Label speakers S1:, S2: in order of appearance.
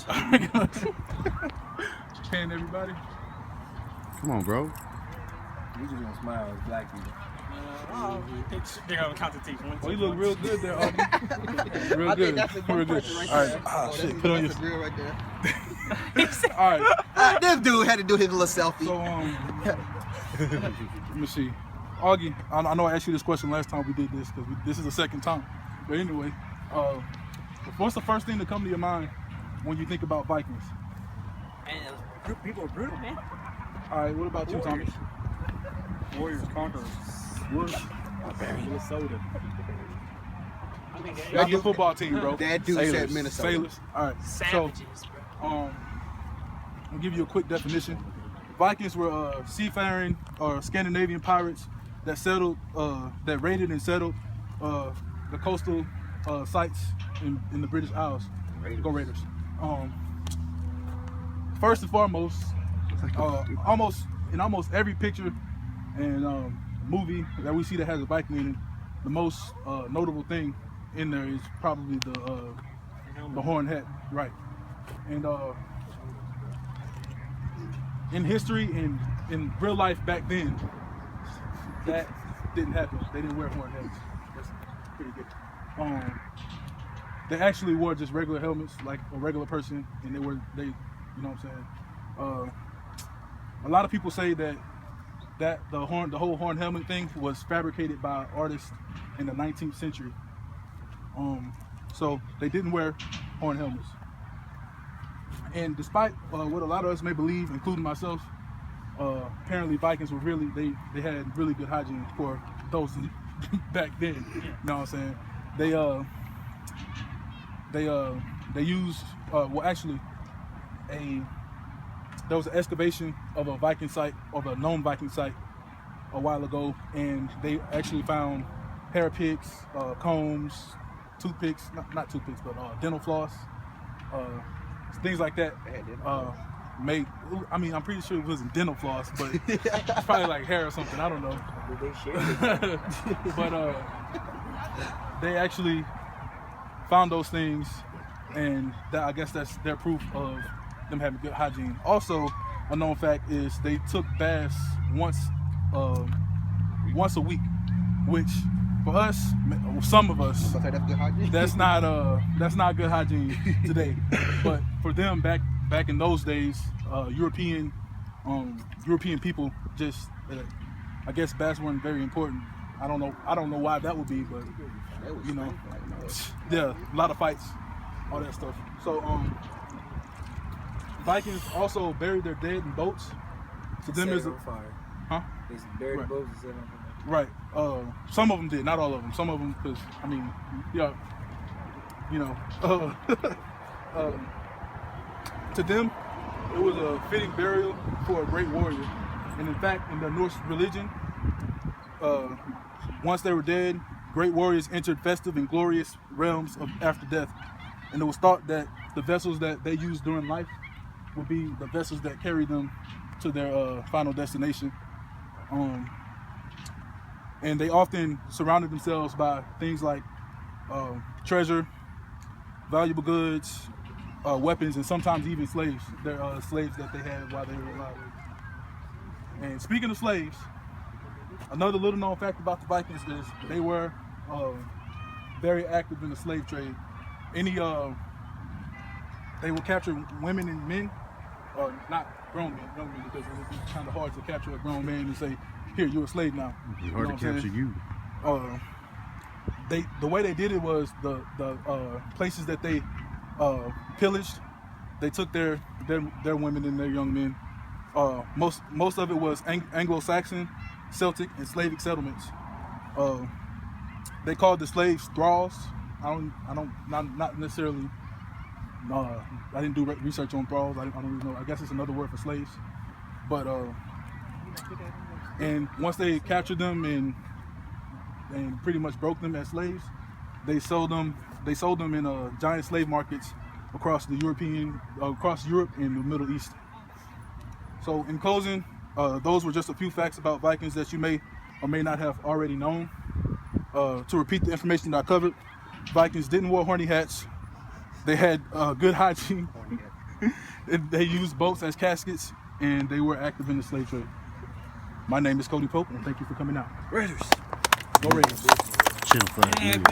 S1: course.
S2: Paying everybody.
S3: Come on, bro.
S1: We just gonna smile as black people.
S4: They're gonna count the teeth.
S2: Oh, you look real good there, Augie. Real
S1: I
S2: good.
S1: think that's a
S2: Real
S1: good
S2: good.
S1: person right
S2: All right.
S1: there.
S2: Ah, shit. Put on your.
S1: That's a grill right there.
S2: All right.
S1: This dude had to do his little selfie.
S2: So let me see. Augie, I know I asked you this question last time we did this because this is the second time. But anyway, what's the first thing to come to your mind when you think about Vikings?
S4: And people are brutal, man.
S2: All right. What about you, Tommy?
S4: Warriors, conquerors.
S2: Warriors.
S4: Minnesota.
S2: That's your football team, bro.
S1: That dude said Minnesota.
S2: Sailors. All right.
S4: Savages, bro.
S2: I'll give you a quick definition. Vikings were seafaring or Scandinavian pirates that settled, that raided and settled the coastal sites in the British Isles.
S1: Raiders.
S2: Go Raiders. First and foremost, almost every picture and movie that we see that has a Viking in it, the most notable thing in there is probably the horned hat, right? And in history and in real life back then, that didn't happen. They didn't wear horned hats. That's pretty good. They actually wore just regular helmets like a regular person, and you know what I'm saying? A lot of people say that the whole horn helmet thing was fabricated by artists in the 19th century. So they didn't wear horn helmets. And despite what a lot of us may believe, including myself, apparently Vikings were they had really good hygiene for those back then. You know what I'm saying? They used there was an excavation of a Viking site, of a known Viking site, a while ago, and they actually found hair picks, combs, toothpicks, not toothpicks, but dental floss, things like that. I'm pretty sure it wasn't dental floss, but it's probably like hair or something. I don't know. But they actually found those things, and I guess that's their proof of them having good hygiene. Also, a known fact is they took baths once a week, which for us, some of us, that's not good hygiene today. But for them back in those days, European people just, I guess baths weren't very important. I don't know why that would be, but you know, yeah, a lot of fights, all that stuff. So Vikings also buried their dead in boats. To them is
S1: fire.
S2: Huh?
S1: They buried
S2: Right.
S1: boats and set on fire.
S2: Right. Some of them did, not all of them. Some of them, because yeah, you know, to them, it was a fitting burial for a great warrior. And in fact, in the Norse religion, once they were dead, great warriors entered festive and glorious realms of after death. And it was thought that the vessels that they used during life would be the vessels that carry them to their final destination. And they often surrounded themselves by things like treasure, valuable goods, weapons, and sometimes even slaves. They're slaves that they had while they were alive. And speaking of slaves, another little known fact about the Vikings is they were very active in the slave trade. They would capture women and men, or not grown men, young men, because it would be kind of hard to capture a grown man and say, "Here, you're a slave now."
S3: It's hard to capture you.
S2: The way they did it was the places that they pillaged, they took their women and their young men. Most of it was Anglo-Saxon, Celtic, and Slavic settlements. They called the slaves thralls. Not necessarily. I didn't do research on thralls. I don't even know. I guess it's another word for slaves. But and once they captured them and pretty much broke them as slaves, they sold them in giant slave markets across Europe and the Middle East. So in closing, those were just a few facts about Vikings that you may or may not have already known. To repeat the information that I covered, Vikings didn't wear horny hats. They had good hygiene. They used boats as caskets, and they were active in the slave trade. My name is Cody Pope, and thank you for coming out.
S4: Raiders.
S2: Go Raiders.
S3: Chill,